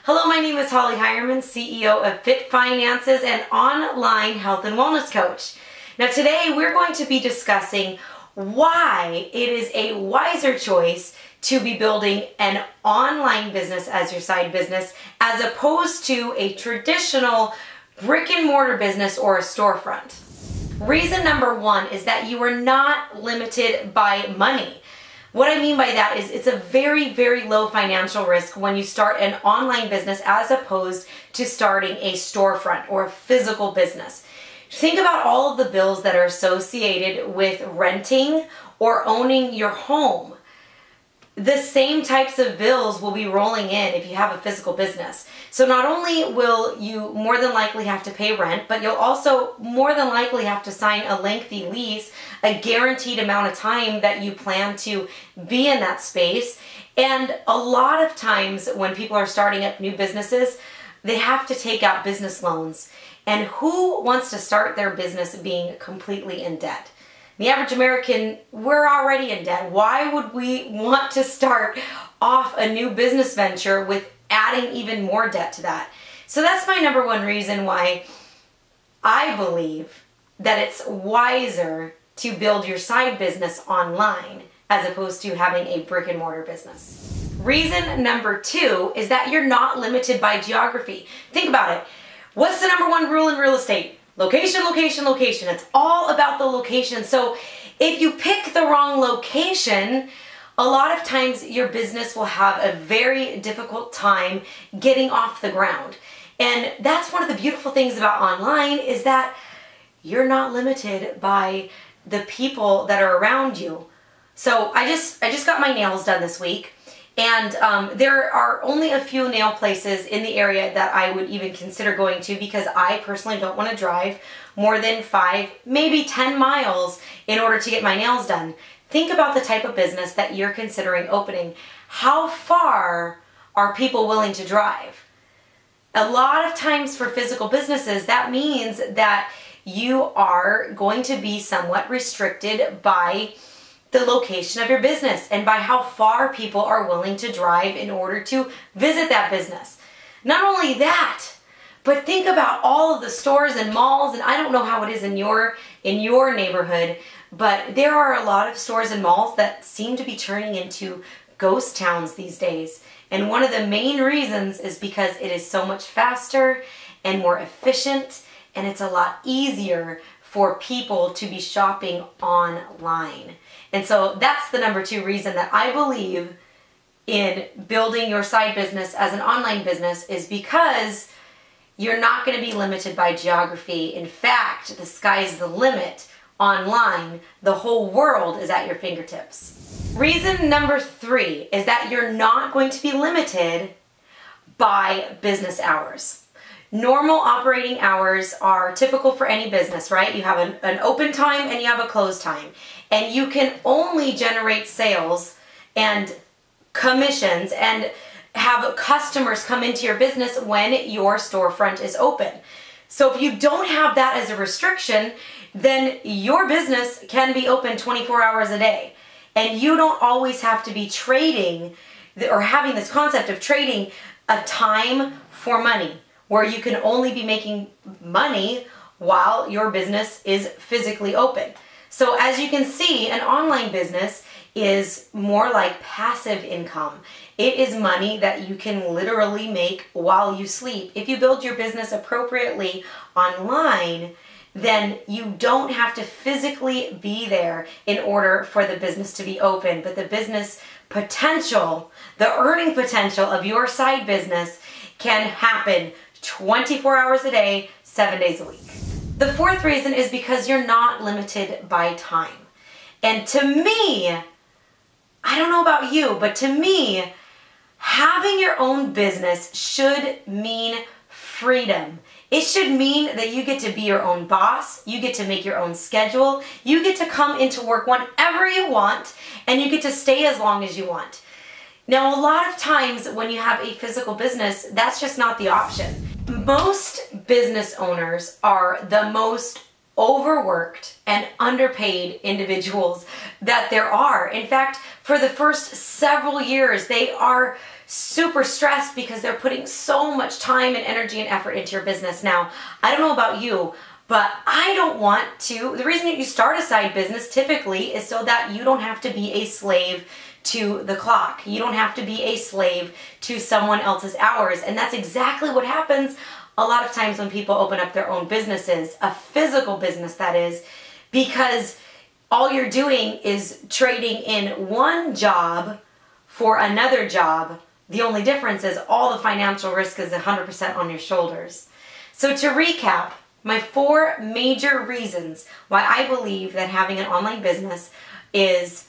Hello, my name is Holly Hireman, CEO of Fit Finances and online health and wellness coach. Now today we're going to be discussing why it is a wiser choice to be building an online business as your side business as opposed to a traditional brick and mortar business or a storefront. Reason number one is that you are not limited by money. What I mean by that is it's a very, very low financial risk when you start an online business as opposed to starting a storefront or a physical business. Think about all of the bills that are associated with renting or owning your home. The same types of bills will be rolling in if you have a physical business. So not only will you more than likely have to pay rent, but you'll also more than likely have to sign a lengthy lease, a guaranteed amount of time that you plan to be in that space. And a lot of times when people are starting up new businesses, they have to take out business loans. And who wants to start their business being completely in debt? The average American, we're already in debt. Why would we want to start off a new business venture with adding even more debt to that? So that's my number one reason why I believe that it's wiser to build your side business online as opposed to having a brick and mortar business. Reason number two is that you're not limited by geography. Think about it. What's the number one rule in real estate? Location, location, location. It's all about the location. So if you pick the wrong location, a lot of times your business will have a very difficult time getting off the ground. And that's one of the beautiful things about online is that you're not limited by the people that are around you. So I just got my nails done this week. And there are only a few nail places in the area that I would even consider going to because I personally don't want to drive more than 5, maybe 10 miles in order to get my nails done. Think about the type of business that you're considering opening. How far are people willing to drive? A lot of times for physical businesses, that means that you are going to be somewhat restricted by the location of your business and by how far people are willing to drive in order to visit that business. Not only that, but think about all of the stores and malls, and I don't know how it is in your neighborhood, but there are a lot of stores and malls that seem to be turning into ghost towns these days. And one of the main reasons is because it is so much faster and more efficient, and it's a lot easier for people to be shopping online. And so that's the number two reason that I believe in building your side business as an online business is because you're not going to be limited by geography. In fact, the sky's the limit online. The whole world is at your fingertips. Reason number three is that you're not going to be limited by business hours. Normal operating hours are typical for any business, right? You have an open time and you have a close time. And you can only generate sales and commissions and have customers come into your business when your storefront is open. So if you don't have that as a restriction, then your business can be open 24 hours a day. And you don't always have to be trading or having this concept of trading a time for money, where you can only be making money while your business is physically open. So as you can see, an online business is more like passive income. It is money that you can literally make while you sleep. If you build your business appropriately online, then you don't have to physically be there in order for the business to be open. But the business potential, the earning potential of your side business can happen 24 hours a day, 7 days a week. The fourth reason is because you're not limited by time. And to me, I don't know about you, but to me, having your own business should mean freedom. It should mean that you get to be your own boss, you get to make your own schedule, you get to come into work whenever you want, and you get to stay as long as you want. Now, a lot of times when you have a physical business, that's just not the option. Most business owners are the most overworked and underpaid individuals that there are. In fact, for the first several years, they are super stressed because they're putting so much time and energy and effort into your business. Now, I don't know about you, but I don't want to. The reason that you start a side business typically is so that you don't have to be a slave to the clock. You don't have to be a slave to someone else's hours. And that's exactly what happens a lot of times when people open up their own businesses, a physical business that is, because all you're doing is trading in one job for another job. The only difference is all the financial risk is 100% on your shoulders. So to recap, my 4 major reasons why I believe that having an online business is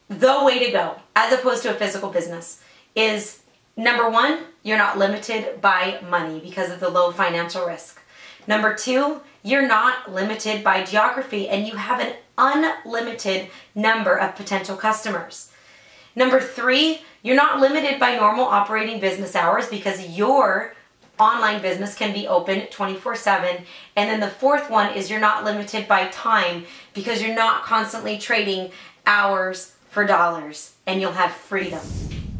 the way to go, as opposed to a physical business, is number 1, you're not limited by money because of the low financial risk. Number 2, you're not limited by geography and you have an unlimited number of potential customers. Number 3, you're not limited by normal operating business hours because your online business can be open 24/7. And then the 4th one is you're not limited by time because you're not constantly trading hours for dollars and you'll have freedom.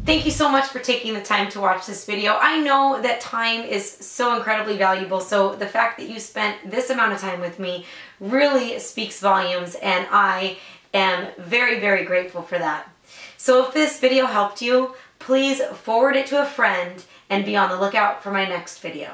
Thank you so much for taking the time to watch this video. I know that time is so incredibly valuable, so the fact that you spent this amount of time with me really speaks volumes, and I am very, very grateful for that. So if this video helped you, please forward it to a friend and be on the lookout for my next video.